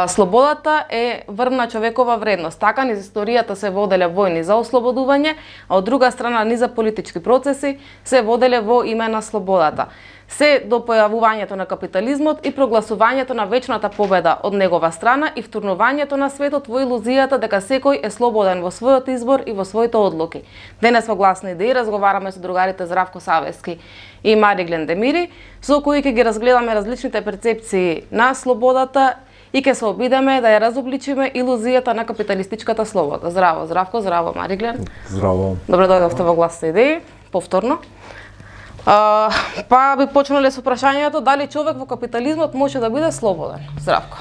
Слободата е врвна човекова вредност. Така низ историјата се воделе војни за ослободување, а од друга страна низ политички процеси се воделе во име на слободата. Се до појавувањето на капитализмот и прогласувањето на вечната победа од негова страна и втурнувањето на светот во илузијата дека секој е слободен во својот избор и во своите одлуки. Денес во Гласни идеи разговараме со другарите Здравко Савески и Мари Глендемири, со кои ќе ги разгледаме различните перцепции на слободата и ќе се обидеме да ја разобличиме илузијата на капиталистичката слобода. Здраво, Здравко, здраво, Мари Глен. Здраво. Добро дојдовте во Гласни идеи, повторно. Па би почнале со прашањето дали човек во капитализмот може да биде слободен. Здравко.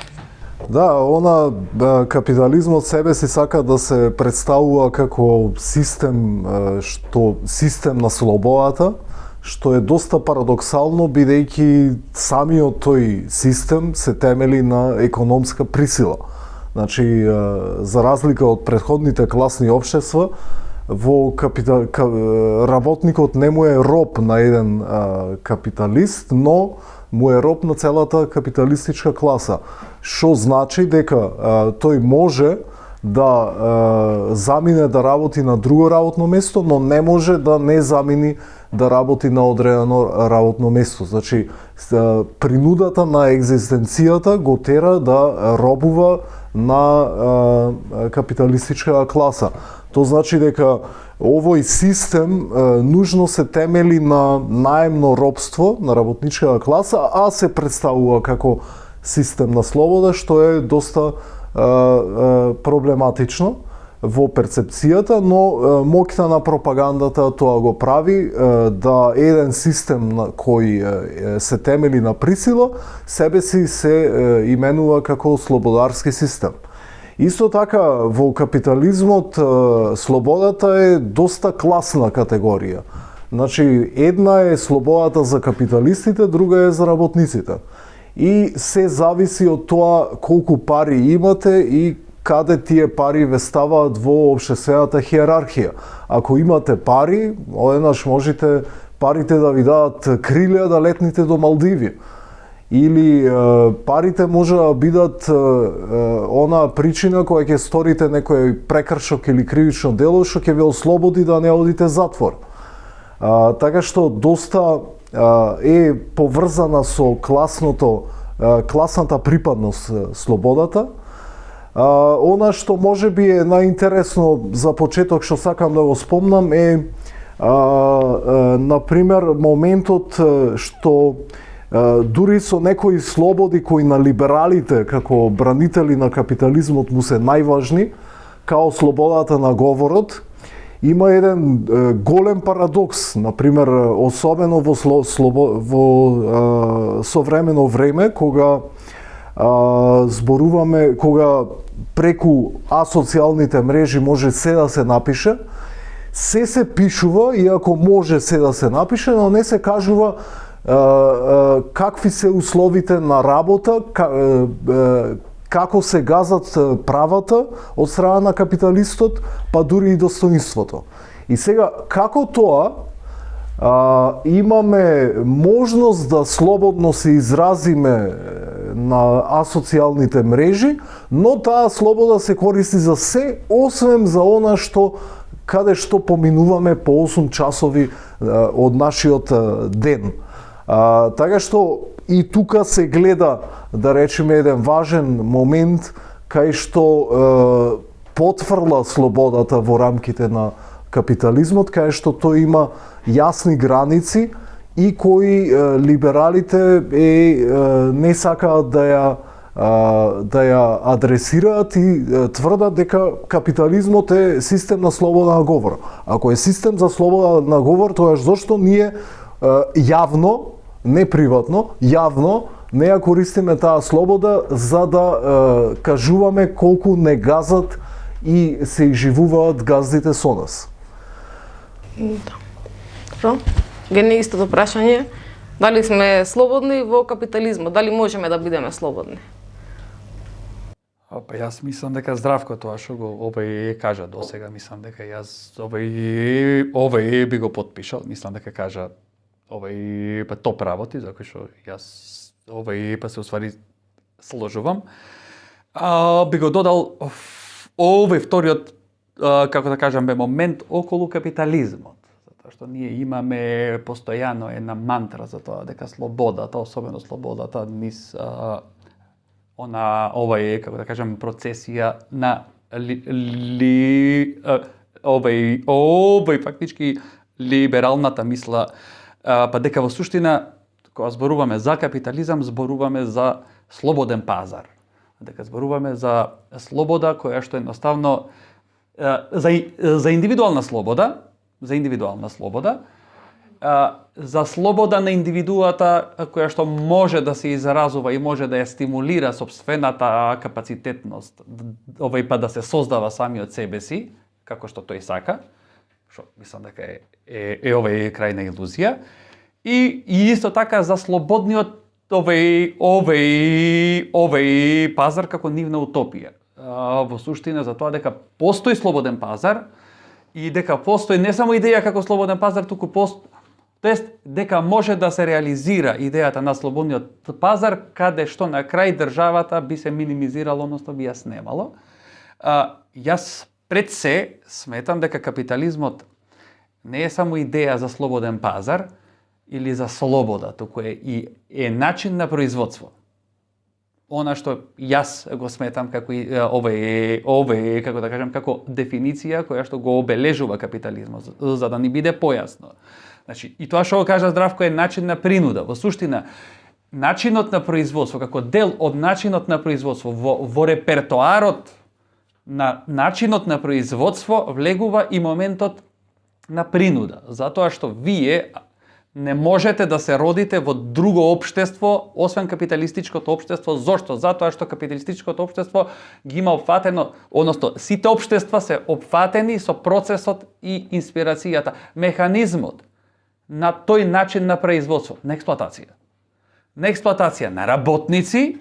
Да, капитализмот себе си сака да се представува како систем на слободата, што е доста парадоксално бидејќи самиот тој систем се темели на економска присила. Значи, за разлика од претходните класни општества, работникот не му е роб на еден капиталист, но му е роб на целата капиталистичка класа. Што значи дека тој може да замине да работи на друго работно место, но не може да не замини да работи на одредено работно место. Значи, принудата на екзистенцијата го тера да робува на капиталистичка класа. Тоа значи дека овој систем нужно се темели на наемно робство на работничката класа, а се представува како систем на слобода, што е доста проблематично во перцепцијата, но моќта на пропагандата тоа го прави да еден систем кој се темели на присила, себе си се именува како слободарски систем. Исто така, во капитализмот слободата е доста класна категорија. Значи, една е слободата за капиталистите, друга е за работниците. И се зависи од тоа колку пари имате и каде тие пари ве ставаат во општествената хиерархија. Ако имате пари, одеднаш можете парите да ви дадат крилја да летните до Малдиви. Или парите може да бидат она причина која ќе сторите некој прекршок или кривично дело што ќе ве ослободи да не одите затвор. Така што доста е поврзана со класната припадност слободата. Она што може би е најинтересно за почеток што сакам да го спомнам е например моментот што дури со некои слободи кои на либералите како бранители на капитализмот му се најважни, као слободата на говорот, има еден голем парадокс, например, особено во современо време, кога зборуваме, кога преку асоцијалните мрежи може се да се напише, се пишува, иако може се да се напише, но не се кажува какви се условите на работа, како се газат правата од страна на капиталистот, па дури и достоинството. И сега, како тоа имаме можност да слободно се изразиме на асоцијалните мрежи, но таа слобода се користи за се, освен за она каде што поминуваме по 8 часови од нашиот ден. Така што и тука се гледа, да речеме, еден важен момент кај што потврла слободата во рамките на капитализмот, кај што тој има јасни граници и кои либералите не сакаат да ја адресираат и тврдат дека капитализмот е систем на слобода на говор. Ако е систем за слобода на говор, тогаш зошто ние јавно, не приватно, јавно не ја користиме таа слобода за да кажуваме колку не газат и се изживуваат газдите со нас? Добро. Гени истото прашање. Дали сме слободни во капитализмот? Дали можеме да бидеме слободни? Па јас мислам дека Здравко тоа што го овој кажа досега, мислам дека јас овој би го потпишал, мислам дека кажа овој па топ работи, за кој што јас овој па се усвари сложувам. би го додал овој вториот, како да кажеме, момент околу капитализмот. Затоа што ние имаме постојано една мантра за тоа дека слободата, особено слободата низ како да кажем, процесија на овој фактички либералната мисла, па дека во суштина кога зборуваме за капитализам, зборуваме за слободен пазар. Дека зборуваме за слобода која што едноставно за индивидуална слобода, за слобода на индивидуата која што може да се изразува и може да ја стимулира сопствената капацитетност, па да се создава самиот себе си, како што тој сака, што мислам дека е крајна илузија, и исто така за слободниот овој пазар како нивна утопија. Во суштина за тоа дека постои слободен пазар и дека постои не само идеја како слободен пазар, туку дека може да се реализира идејата на слободниот пазар, каде што на крај државата би се минимизирало, односно би ја снемало. Јас пред се сметам дека капитализмот не е само идеја за слободен пазар или за слобода, туку е начин на производство. Она што јас го сметам како овој како да кажем, како дефиниција која што го обележува капитализмот, за да ни биде појасно. Значи, и тоа што го кажа Здравко е начин на принуда. Во суштина, начинот на производство, како дел од начинот на производство, во репертоарот на начинот на производство влегува и моментот на принуда. Затоа што вие не можете да се родите во друго општество, освен капиталистичкото општество. Зошто? Затоа што капиталистичкото општество ги има опфатено, односно сите општества се опфатени со процесот и инспирацијата, механизмот на тој начин на производство, на експлоатација. На експлоатација на работници,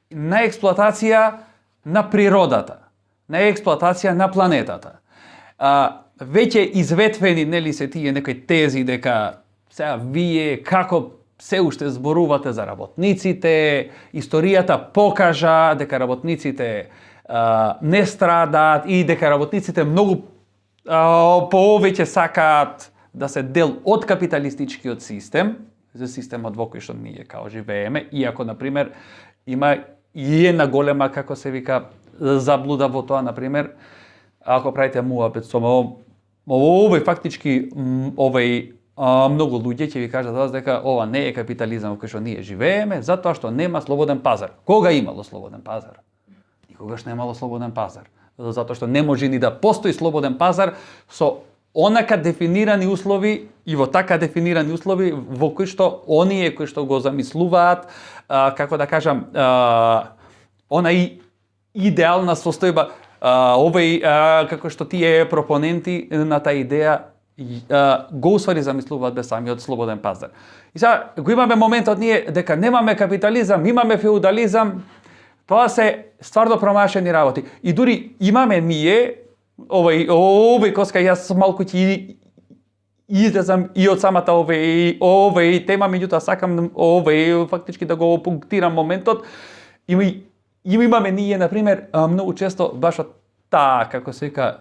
на експлоатација на природата, на експлоатација на планетата. Веќе изветвени, нели се тие некои тези дека сега вие како се уште зборувате за работниците, историјата покажа дека работниците не страдаат и дека работниците многу повеќе сакаат да се дел од капиталистичкиот систем, за системот во кој што ние као живееме, иако, например, има и една голема, како се вика, заблуда во тоа, например, ако правите муабет со овој фактички, многу луѓе ќе ви кажат вас дека ова не е капитализам во кој што ние живееме, затоа што нема слободен пазар. Кога имало слободен пазар? Никогаш немало слободен пазар. Затоа што не може ни да постои слободен пазар со онака дефинирани услови и во така дефинирани услови во кои што оние кои што го замислуваат, како да кажам, она и идеална состојба, како што тие пропоненти на таа идеја го усвари замислуваат без самиот слободен пазар. И сега го имаме моментот ние дека немаме капитализам, имаме феудализам, тоа се стварно промашени работи. И дури имаме ние овој коска, јас малку ќе излезам и од самата овој тема, меѓутоа сакам фактички да го пунктирам моментот. Имаме ние, например, многу често баш од таа, како се вика,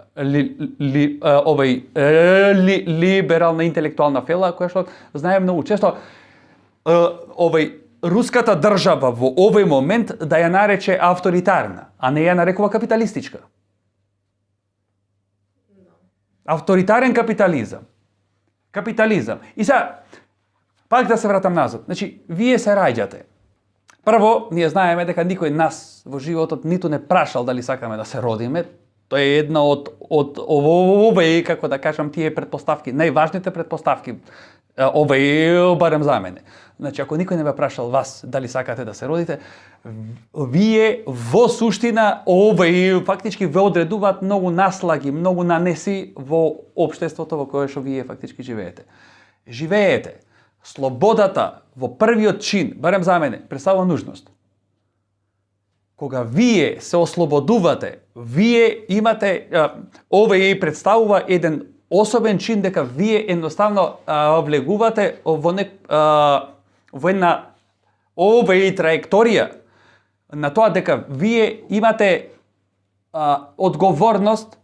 либерална интелектуална фела, која што знае многу често руската држава во овој момент да ја нарече авторитарна, а не ја нарекува капиталистичка. Авторитарен капитализам. И сега, пак да се вратам назад. Значи, вие се раѓате. Прво, ние знаеме дека никој нас во животот ниту не прашал дали сакаме да се родиме. Тоа е една од овој, како да кажам, тие претпоставки, најважните претпоставки, барем за мене. Значи, ако никој не ве прашал вас дали сакате да се родите, вие во суштина фактички ве одредуваат многу наслаги, многу нанеси во општеството во кое што вие фактички живеете. Слободата во првиот чин, барем за мене, представува нужност. Кога вие се ослободувате, вие имате, представува еден особен чин дека вие едноставно влегувате во една траекторија на тоа дека вие имате одговорност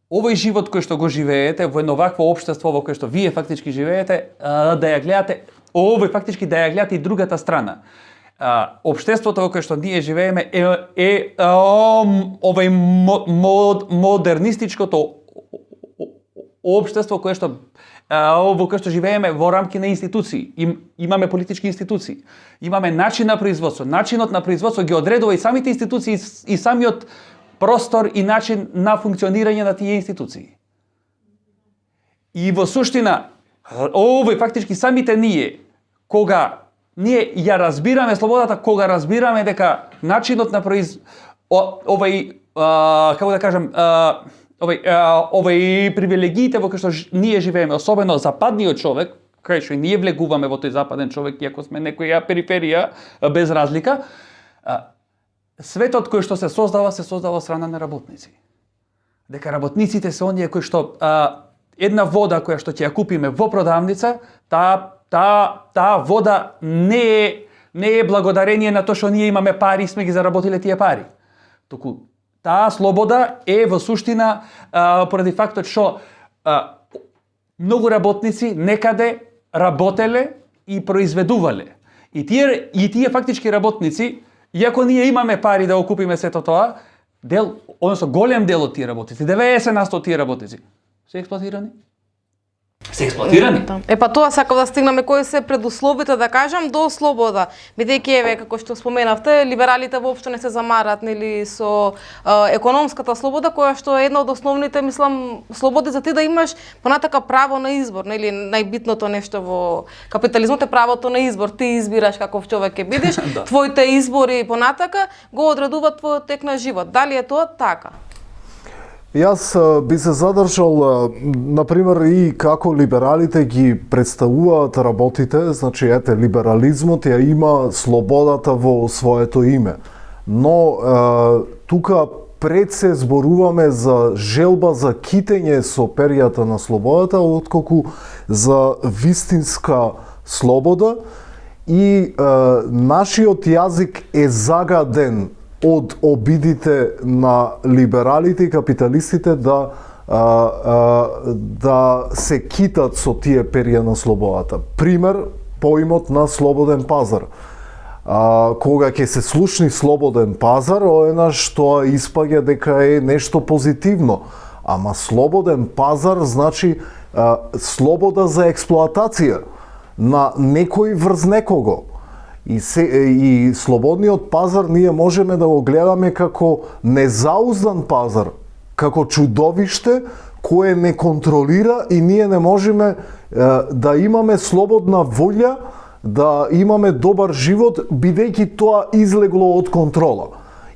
овој живот кој што го живеете во едно вакво општество во кое што вие фактички живеете, да ја гледате овој фактички да ја гледате и другата страна. Општеството во кое што ние живееме е овој модернистичкото општество кое што во кое што живееме во рамки на институции. Имаме политички институции. Имаме начин на производство. Начинот на производство ги одредува и самите институции и самиот простор и начин на функционирање на тие институции. И во суштина, овој фактички самите ние, кога ние ја разбираме слободата, кога разбираме дека начинот на како да кажам, овој привилегиите во кои што ние живееме, особено западниот човек, кај што ние влегуваме во тој западен човек, иако сме некоја периферија без разлика, светот кој што се создава од страна на работници. Дека работниците се оние кои што една вода која што ќе ја купиме во продавница, таа вода не е благодарение на тоа што ние имаме пари и сме ги заработиле тие пари. Туку таа слобода е во суштина поради фактот што многу работници некаде работеле и произведувале. И тие фактички работници, иако ние имаме пари да го купиме сето тоа, односно голем дел од тие работници, 90% од тие работници, се експлоатирани. Па тоа сакав да стигнеме кои се предусловите, да кажам, до слобода. Бидејќи еве како што споменавте, либералите воопшто не се замарат нели со економската слобода, која што е една од основните, мислам, слободи за ти да имаш понатака право на избор, нели најбитното нешто во капитализмот е правото на избор. Ти избираш каков човек ќе бидеш, твоите избори понатака го одредуваат твојот тек на живот. Дали е тоа така? Јас би се задржал, например, и како либералите ги представуваат работите, значи, либерализмот ја има слободата во своето име. Но тука пред се зборуваме за желба за китење со перијата на слободата, отколку за вистинска слобода, и нашиот јазик е загаден од обидите на либералите и капиталистите да се китат со тие перија на слободата. Пример, поимот на слободен пазар. Кога ќе се слушни слободен пазар, оенаш тоа испаѓа дека е нешто позитивно. Ама слободен пазар значи слобода за експлоатација на некој врз некого. И слободниот пазар ние можеме да го гледаме како незауздан пазар, како чудовиште кое не контролира и ние не можеме да имаме слободна волја, да имаме добар живот, бидејќи тоа излегло од контрола.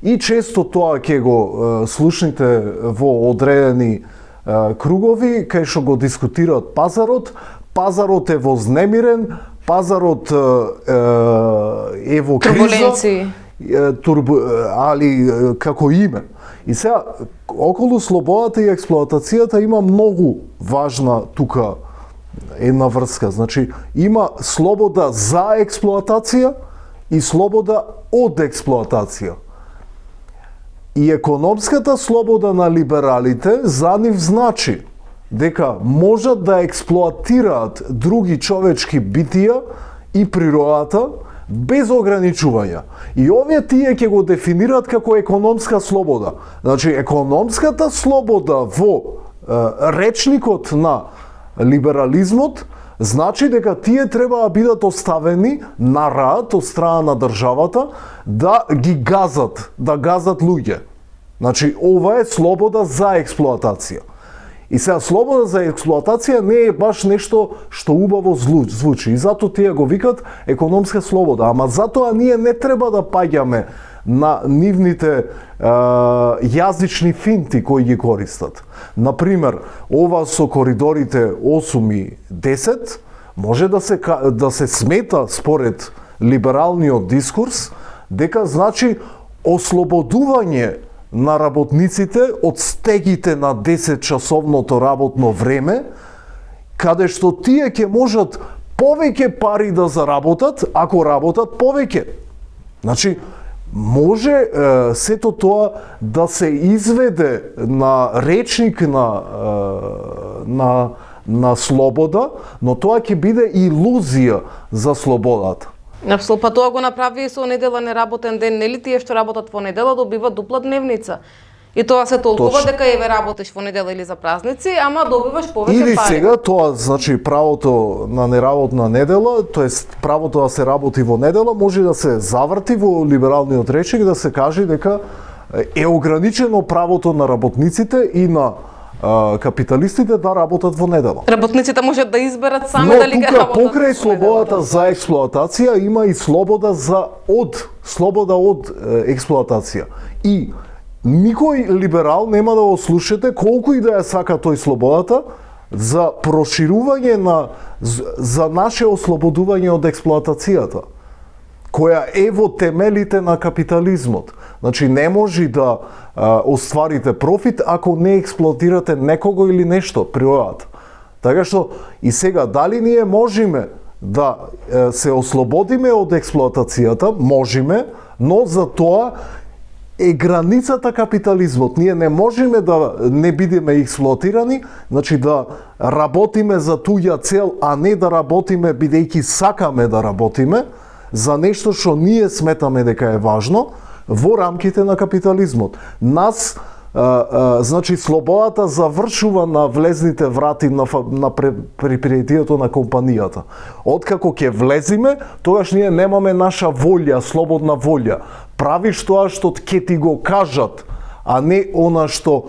И често тоа ќе го слушните во одредени кругови, кај што го дискутираат пазарот. Пазарот е вознемирен, пазарот е во криза, али како име. И сега, околу слободата и експлоатацијата има многу важна тука една врска. Значи, има слобода за експлоатација и слобода од експлоатација. И економската слобода на либералите за нив значи дека можат да експлоатираат други човечки битија и природата без ограничувања. И овие тие ќе го дефинираат како економска слобода. Значи, економската слобода во речникот на либерализмот значи дека тие треба да бидат оставени на рад од страна на државата да ги газат, да газат луѓе. Значи, ова е слобода за експлоатација. И сега слобода за експлоатација не е баш нешто што убаво звучи. И затоа тие го викат економска слобода. Ама затоа ние не треба да паѓаме на нивните јазични финти кои ги користат. Например, ова со коридорите 8 и 10 може да се смета според либералниот дискурс дека значи ослободување на работниците од стегите на 10-часовното работно време, каде што тие ќе можат повеќе пари да заработат ако работат повеќе. Значи, може сето тоа да се изведе на речник на слобода, но тоа ќе биде илузија за слободата. Па тоа го направи и со недела неработен ден, нели тие што работат во недела добиваат дупла дневница. И тоа се толкува Точно. дека еве работиш во недела или за празници, ама добиваш повеќе Или пари. сега тоа, значи правото на неработна недела, тоест правото да се работи во недела, може да се заврти во либералниот речник, да се каже дека е ограничено правото на работниците и на капиталистите да работат во недела. Работниците можат да изберат сами Но дали ќе тука работат. покрај во недела. слободата за експлоатација има и слобода од експлоатација. И никој либерал нема да го слушате колку и да ја сака тој слободата за проширување за наше ослободување од експлоатацијата, која е во темелите на капитализмот. Значи не може да остварите профит ако не експлоатирате некого или нешто природата. Така што и сега дали ние можеме да се ослободиме од експлоатацијата, можеме, но за тоа е границата капитализмот. Ние не можеме да не бидеме експлоатирани, значи да работиме за туѓа цел, а не да работиме бидејќи сакаме да работиме за нешто што ние сметаме дека е важно во рамките на капитализмот. Нас значи слободата завршува на влезните врати на предпријатието на компанијата. Откако ќе влезиме, тогаш ние немаме наша волја, слободна волја. Правиш тоа што ќе ти го кажат, а не она што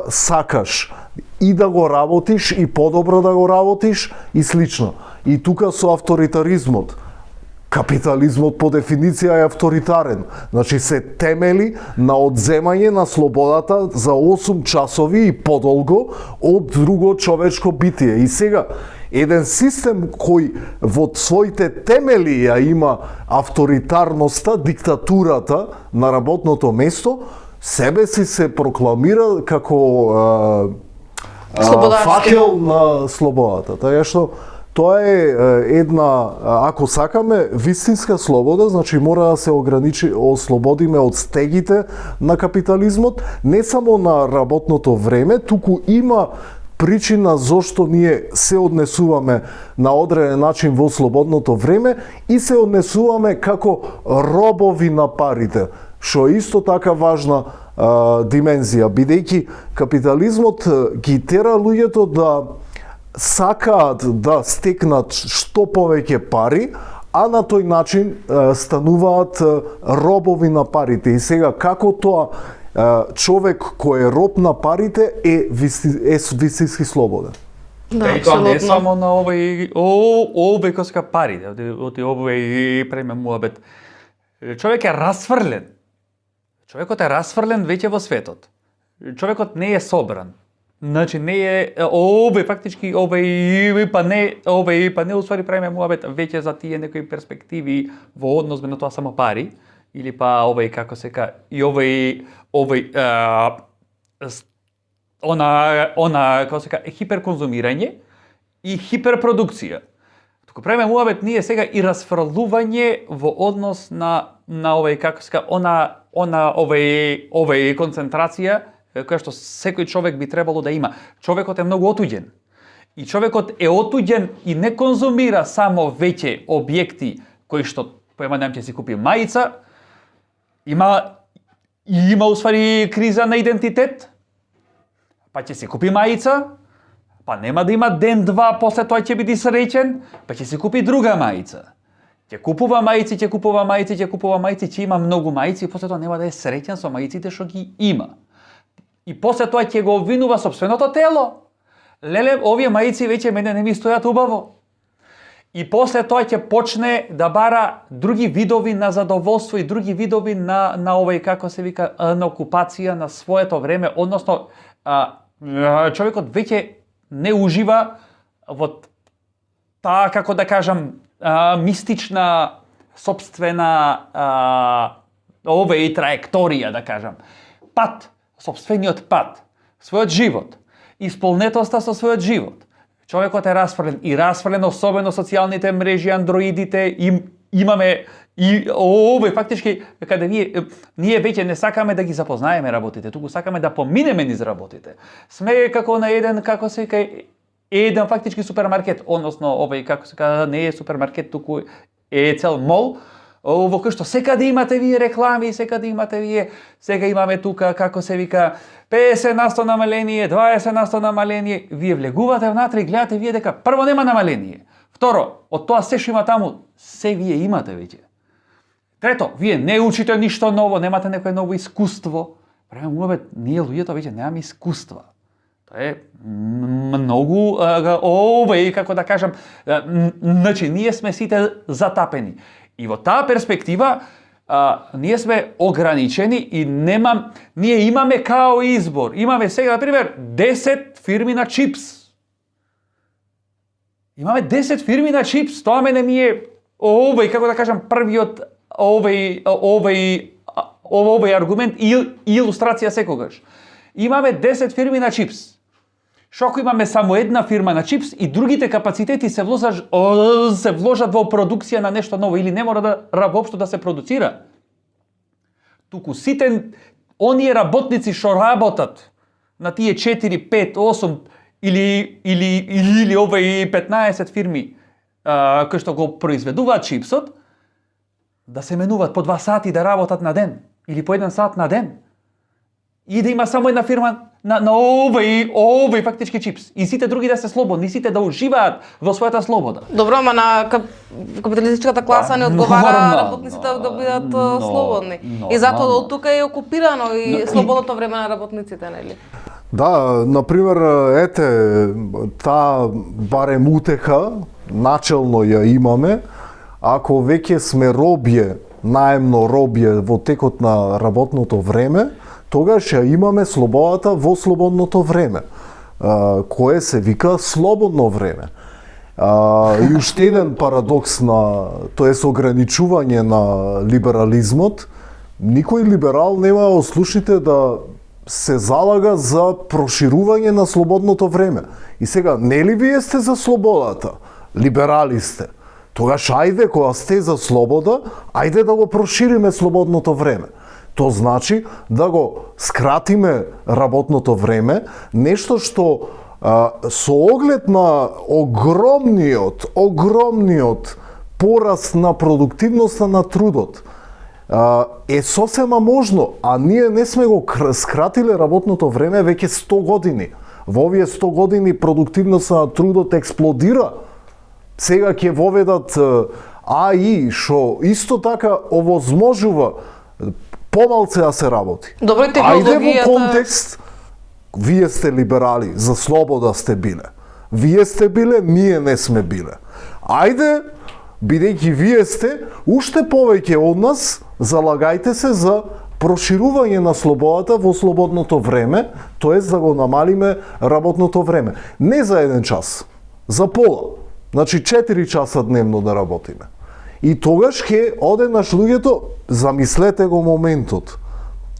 сакаш. И да го работиш, и подобро да го работиш, и слично. И тука со авторитаризмот. Капитализмот по дефиниција е авторитарен. Значи се темели на одземање на слободата за 8 часови и подолго од друго човечко битие. И сега, еден систем кој во своите темели ја има авторитарноста, диктатурата на работното место, себе си се прокламира како факел на слободата. Така што тоа е една, ако сакаме вистинска слобода, значи мора да се ослободиме од стегите на капитализмот, не само на работното време, туку има причина зошто ние се однесуваме на одреден начин во слободното време и се однесуваме како робови на парите, што е исто така важна димензија, бидејќи капитализмот ги тера луѓето да сакаат да стекнат што повеќе пари, а на тој начин стануваат робови на парите. И сега како тоа човек кој е роб на парите е вистински слободен? Да, И тоа не е апсолутно. само на овој коска пари, од овој преме муабет. Човек е расфрлен. Човекот е расфрлен веќе во светот. Човекот не е собран. Значи не е фактички па не уствари правиме муабет веќе за тие некои перспективи во однос на тоа само пари или па како се ка и како се ка хиперконзумирање и хиперпродукција. Туку правиме муабет ние сега и расфрлување во однос на како се ка концентрација која што секој човек би требало да има. Човекот е многу отуѓен. И човекот е отуѓен и не конзумира само веќе објекти кои што поема ќе си купи мајца, има усвари криза на идентитет, па ќе си купи мајца, па нема да има ден-два после тоа ќе биде среќен, па ќе си купи друга мајца. Ќе купува мајци, ќе има многу мајци и после тоа нема да е среќен со мајците што ги има. И после тоа ќе го обвинува сопственото тело. Леле, овие мајци веќе мене не ми стојат убаво. И после тоа ќе почне да бара други видови на задоволство и други видови на како се вика, на окупација на своето време, односно човекот веќе не ужива во таа, како да кажам, мистична сопствена траекторија, да кажам. Пат, сопствениот пат, својот живот, исполнетоста со својот живот. Човекот е расфрлен и расфрлен особено социјалните мрежи, андроидите имаме и овој фактички каде ние веќе не сакаме да ги запознаеме работите, туку сакаме да поминеме низ работите. Сме како на еден, како се вика, еден фактички супермаркет, односно овој како се кажа не е супермаркет, туку е цел мол, во кој што секаде имате вие реклами, секаде имате вие, сега имаме тука како се вика 50% намаление, 20% намаление, вие влегувате внатре и гледате вие дека прво нема намаление. Второ, од тоа се што има таму, се вие имате веќе. Трето, вие не учите ништо ново, немате некое ново искуство. Правим умове, ние луѓето веќе немаме искуства. Тоа е многу овој, како да кажам, значи ние сме сите затапени. И во таа перспектива ние сме ограничени и ние имаме као избор. Имаме сега, например, 10 фирми на чипс. Имаме 10 фирми на чипс. Тоа мене ми е овој, како да кажам, првиот овој аргумент и илустрација секогаш. Имаме 10 фирми на чипс. Што ако имаме само една фирма на чипс и другите капацитети се вложат во продукција на нешто ново или не мора да воопшто да се продуцира. Туку сите оние работници што работат на тие 4, 5, 8 или овој 15 фирми кои што го произведуваат чипсот, да се менуваат по 2 сати да работат на ден или по 1 сат на ден. И да има само една фирма на овој фактички чипс. И сите други да се слободни, сите да уживаат во својата слобода. Добро, ама на капиталистичката класа не одговара работниците да бидат слободни. И затоа од тука е окупирано и слободното време на работниците, нели? Да, например, ете, таа барем утеха, начелно ја имаме, ако веќе сме робје, наемно робје во текот на работното време, тогаш ја имаме слободата во слободното време, кое се вика слободно време. И уште еден парадокс тоест ограничување на либерализмот, никој либерал нема да ослушате да се залага за проширување на слободното време. И сега, нели вие сте за слободата? Либерали сте. Тогаш ајде, кога сте за слобода, ајде да го прошириме слободното време. То значи да го скратиме работното време, нешто што со оглед на огромниот пораст на продуктивноста на трудот е сосема можно, а ние не сме го скратиле работното време веќе 100 години. Во овие 100 години продуктивноста на трудот експлодира. Сега ќе воведат АИ, што исто така овозможува помалце да се работи. Добро, ајде во контекст, вие сте либерали, за слобода сте биле. Вие сте биле, ние не сме биле. Ајде, бидејќи вие сте, уште повеќе од нас, залагајте се за проширување на слободата во слободното време, тоест да го намалиме работното време. Не за 1 час, за пола. Значи 4 часа дневно да работиме. И тогаш ќе одеднаш луѓето, замислете го моментот.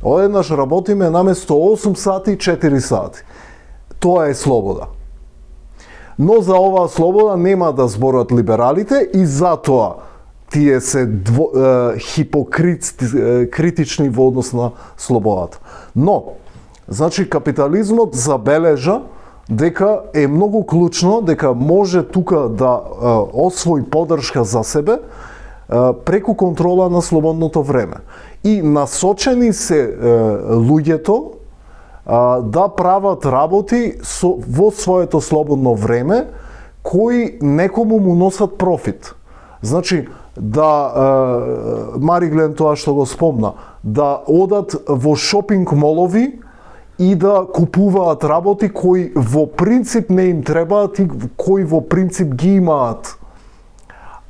Одеднаш работиме наместо 8 сати, 4 сати. Тоа е слобода. Но за оваа слобода нема да зборат либералите и затоа тие се критични во однос на слободата. Но, значи капитализмот забележа дека е многу клучно, дека може тука да освои поддршка за себе преку контрола на слободното време. И насочени се луѓето да прават работи во своето слободно време кои некому му носат профит. Значи, Мари Глен тоа што го спомна, да одат во шопинг молови и да купуваат работи кои во принцип не им требаат и кои во принцип ги имаат.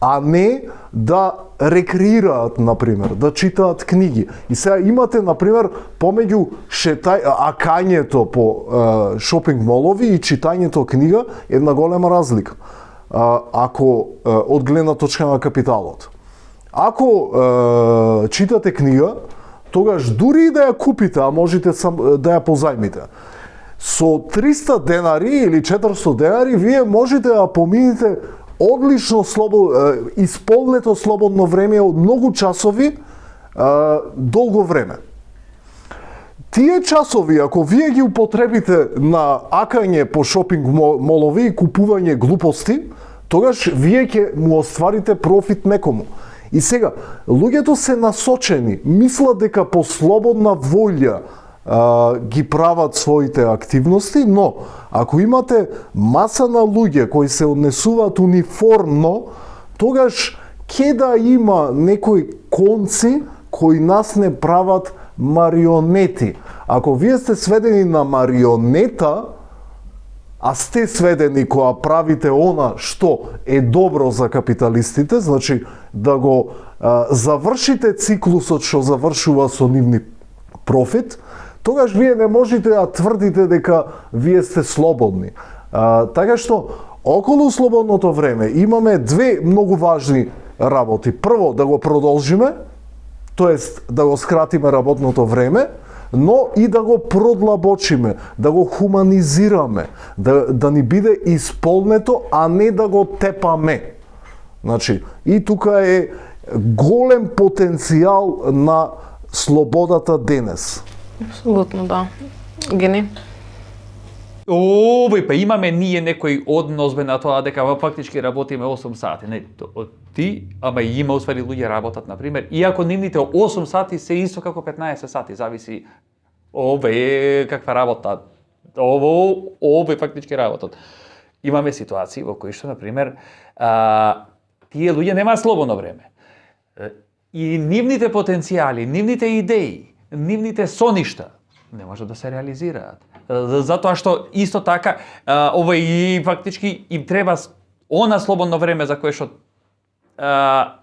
А не да рекреираат, например, да читаат книги. И сега имате, например, помеѓу акањето по шопинг молови и читањето книга една голема разлика. Ако од гледна точка на капиталот. Ако читате книга, тогаш дури и да ја купите, а можете да ја позајмите, со 300 денари или 400 денари вие можете да помините одлично исполнето слободно време од многу часови долго време. Тие часови, ако вие ги употребите на акање по шопинг молови и купување глупости, тогаш вие ќе му остварите профит некому. И сега, луѓето се насочени, мислат дека по слободна волја ги прават своите активности, но ако имате маса на луѓе кои се однесуваат униформно, тогаш ќе да има некои конци кои нас не прават марионети. Ако вие сте сведени на марионета, а сте сведени кога правите она што е добро за капиталистите, значи да го завршите циклусот што завршува со нивни профит, тогаш вие не можете да тврдите дека вие сте слободни. Така што, околу слободното време имаме две многу важни работи. Прво, да го продолжиме, тоест да го скратиме работното време, но и да го продлабочиме, да го хуманизираме, да ни биде исполнето, а не да го тепаме. Значи, и тука е голем потенцијал на слободата денес. Апсолутно, да. Гени? Овој, па имаме ние некој однос на тоа дека фактички работиме 8 сати. Не, ти, ама и има усвари луѓе работат, например, иако нивните 8 сати се исто како 15 сати, зависи ове каква работа. Овој фактички работат. Имаме ситуации во кои што, например, тие луѓе немаат слободно време. И нивните потенцијали, нивните идеи, нивните соништа не можат да се реализираат. Затоа што исто така и фактички им треба она слободно време за кое што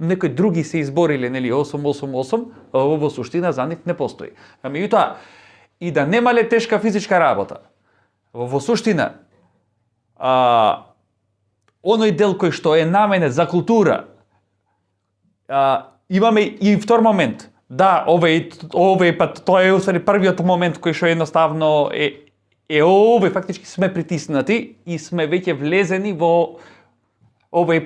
некои други се избориле, нели 888, во суштина за нив не постои. Меѓутоа и да немале тешка физичка работа, во суштина оној дел кој што е наменет за култура, имаме и втор момент. Да, овој пат тоа е усвари првиот момент кој што едноставно овој фактички сме притиснати и сме веќе влезени во овој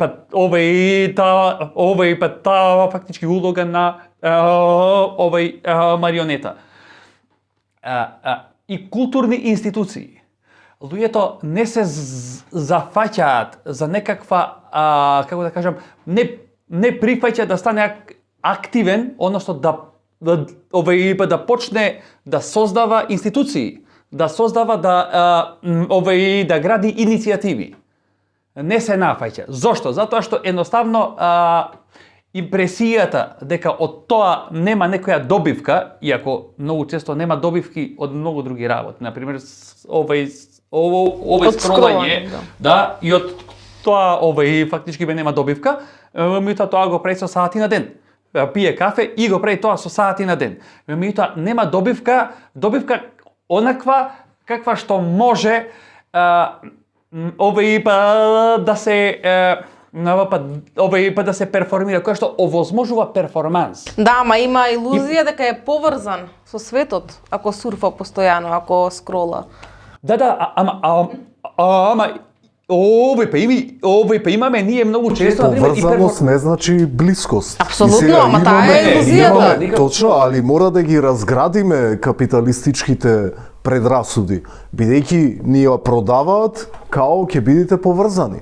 пат таа фактички улога на овој марионета. И културни институции. Луѓето не се зафаќаат за некаква, како да кажам, не прифаќа да стане активен, односно да почне да создава институции, да создава да гради иницијативи. Не се нафаќа. Зошто? Затоа што едноставно импресијата дека од тоа нема некоја добивка, иако многу често нема добивки од многу други работи. Например, овој скролање, да, и од тоа фактички бе нема добивка, меѓутоа тоа го прави со сати на ден. Пие кафе и го прави тоа со сати на ден. Меѓутоа нема добивка онаква каква што може да се перформира, која што овозможува перформанс. Да, ама има илузија дека е поврзан со светот, ако сурфа постојано, ако скрола. Да, ама овој па имаме ние многу често поврзаност не значи блискост. Апсолутно, ама таа е илузијата. Точно, али мора да ги разградиме капиталистичките предрасуди, бидејќи ни ја продаваат као ќе бидете поврзани.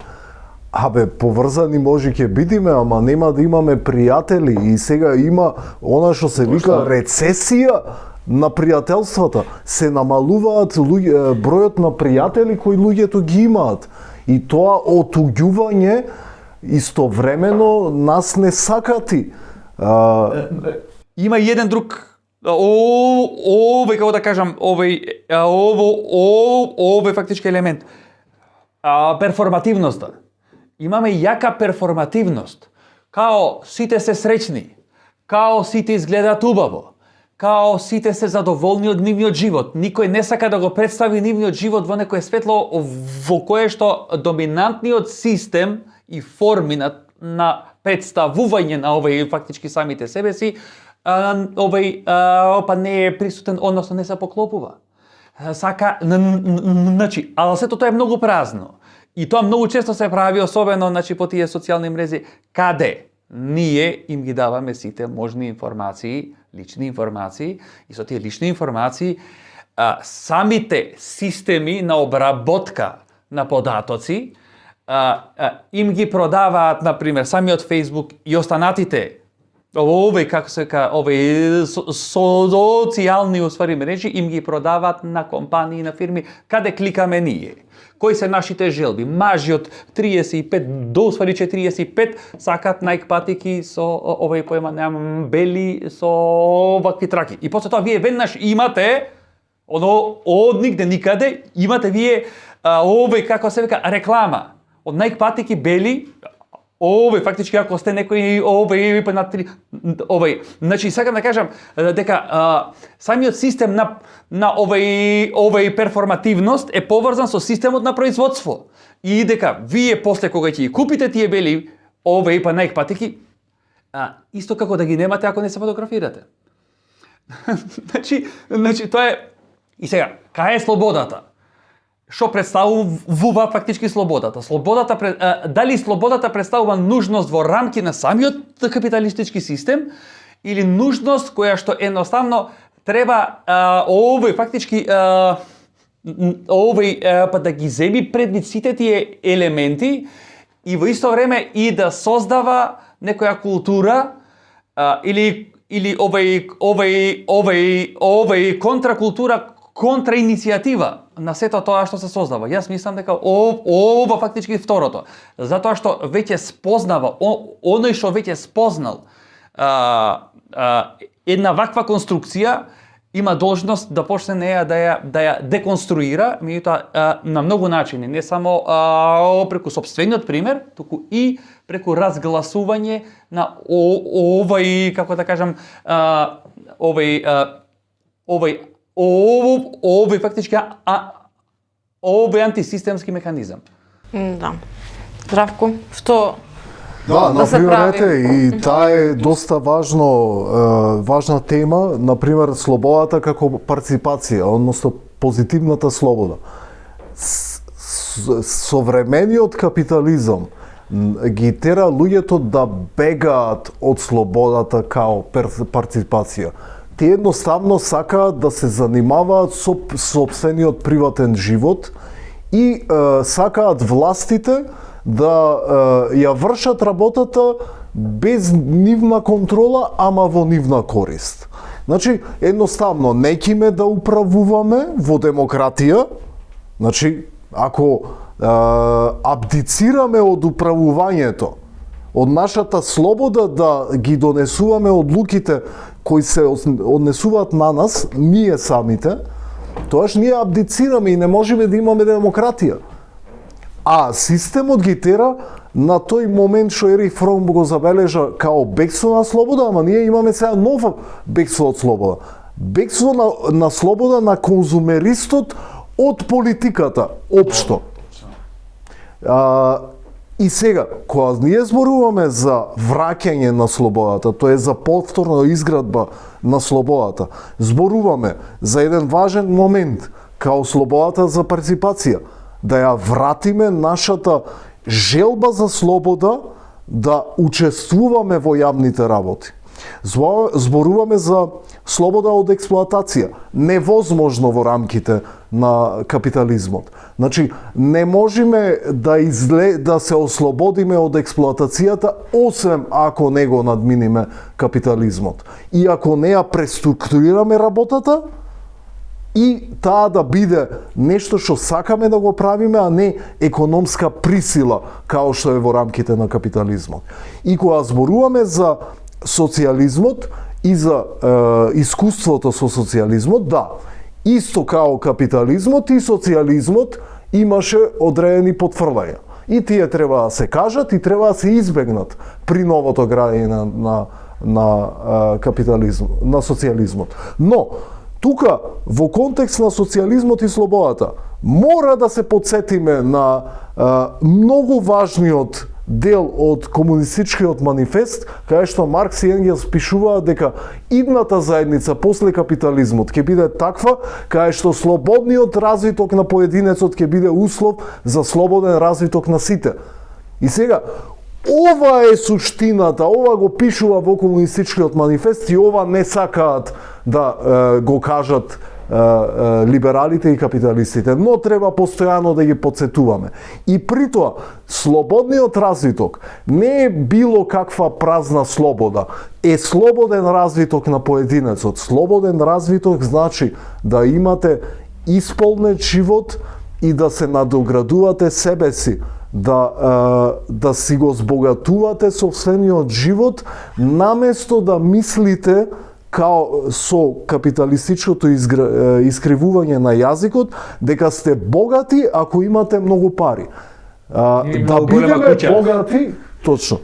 Поврзани може ќе бидиме, ама нема да имаме пријатели и сега има она што се вика рецесија на пријателствата. Се намалуваат бројот на пријатели кои луѓето ги имаат. И тоа отуѓување истовремено нас не сакати. Има и еден друг овој, како да кажам, овој фактички елемент. Перформативноста. Имаме јака перформативност. Као сите се среќни, као сите изгледаат убаво, као сите се задоволни од нивниот живот. Никој не сака да го представи нивниот живот во некое светло во кое што доминантниот систем и форми на представување на фактички самите себе си, не е присутен, односно не се поклопува. Сака, значи, а сето тоа е многу празно. И тоа многу често се прави, особено по тие социјални мрежи, каде ние им ги даваме сите можни информации, лични информации, и со тие лични информации самите системи на обработка на податоци им ги продаваат, например, самиот Facebook и останатите како се ка, социјални уствари мрежи им ги продаваат на компании, на фирми, каде кликаме ние. Кои се нашите желби? Мажи од 35 до уствари 45 сакат Nike патики со бели со вакви траки. И после тоа вие веднаш имате од нигде никаде имате вие како се вика реклама од Nike патики бели. Фактички ако сте некој на 3 значи сакам да кажам дека самиот систем на перформативност е поврзан со системот на производство и дека вие после кога ќе купите тие бели Nike патики исто како да ги немате ако не се фотографирате. значи тоа е. И сега, кај е слободата? Што представува фактички слободата? Дали слободата представува нужност во рамки на самиот капиталистички систем или нужност која што едноставно треба фактички па да ги земи предвид сите тие елементи и во исто време и да создава некоја култура или контракултура, контраиницијатива на сето тоа што се создава. Јас мислам дека ова фактички второто. Затоа што веќе спознава, оној што веќе спознал една ваква конструкција, има должност да почне неја да ја деконструира, меѓутоа на многу начини, не само преку сопствениот пример, туку и преку разгласување на како да кажам, фактички антисистемски механизам. Да. Здравко, што да се прави? И таа е доста важна тема, например слободата како парципација, односно позитивната слобода. Современиот капитализам ги тера луѓето да бегаат од слободата као парципација. Те едноставно сакаат да се занимаваат со сопствениот приватен живот и сакаат властите да ја вршат работата без нивна контрола, ама во нивна корист. Значи, едноставно, некиме да управуваме во демократија, значи, ако абдицираме од управувањето, од нашата слобода да ги донесуваме одлуките кои се однесуваат на нас, ние самите, тоаш ние абдицираме и не можеме да имаме демократија. А системот ги тера на тој момент што Ерих Фром го забележа као бегство на слобода, ама ние имаме сега нов бегство од слобода. Бегство на слобода на конзумеристот од политиката, општо. И сега, кога ние зборуваме за враќање на слободата, тоа е за повторна изградба на слободата, зборуваме за еден важен момент, као слободата за парципација, да ја вратиме нашата желба за слобода да учествуваме во јавните работи. Зборуваме за слобода од експлоатација, невозможно во рамките на капитализмот. Значи, не можеме да се ослободиме од експлоатацијата, освен ако не го надминиме капитализмот. И ако не ја преструктурираме работата, и таа да биде нешто што сакаме да го правиме, а не економска присила, као што е во рамките на капитализмот. И кога зборуваме за социјализмот и за искуството со социјализмот, да, исто као капитализмот и социјализмот имаше одредени потврдања. И тие треба да се кажат и треба да се избегнат при новото граѓање на капитализм, на социјализмот. Но тука, во контекст на социјализмот и слободата, мора да се подсетиме на многу важниот дел од комунистичкиот манифест, кај што Маркс и Енгелс пишуваат дека идната заедница после капитализмот ќе биде таква кај што слободниот развиток на поединецот ќе биде услов за слободен развиток на сите. И сега, ова е суштината, ова го пишува во комунистичкиот манифест и ова не сакаат да го кажат либералите и капиталистите, но треба постојано да ги подсетуваме. И при тоа, слободниот развиток не е било каква празна слобода, е слободен развиток на поединецот. Слободен развиток значи да имате исполнет живот и да се надоградувате себе си, да си го збогатувате собствениот живот, наместо да мислите као со капиталистичкото искривување на јазикот, дека сте богати ако имате многу пари. Да бидеме богати, точно.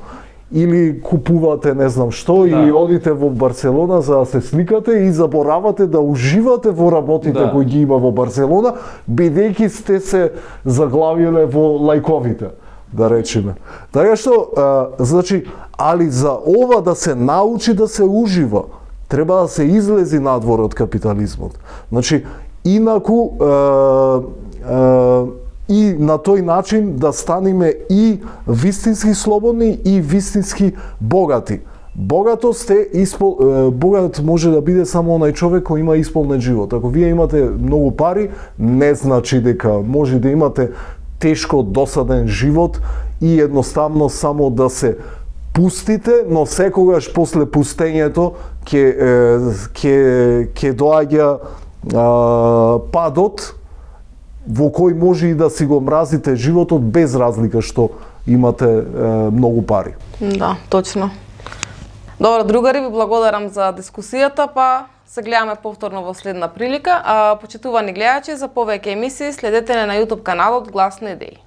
Или купувате не знам што, или одите во Барселона за да се сликате и заборавате да уживате во работите кои ги има во Барселона, бидејќи сте се заглавиле во лајковите, да речеме. Така што, значи, али за ова да се научи да се ужива, треба да се излези надвор од капитализмот. Значи, инаку и на тој начин да станеме и вистински слободни и вистински богати. Богат може да биде само онај човек кој има исполнет живот. Ако вие имате многу пари, не значи дека може да имате тешко досаден живот и едноставно само да се пустите, но секогаш после пустењето ќе доаѓа падот во кој може и да си го мразите животот без разлика што имате многу пари. Да, точно. Добро, другари, ви благодарам за дискусијата, па се гледаме повторно во следна прилика. Почитувани гледачи, за повеќе емисии следете на YouTube каналот Глас на идеи.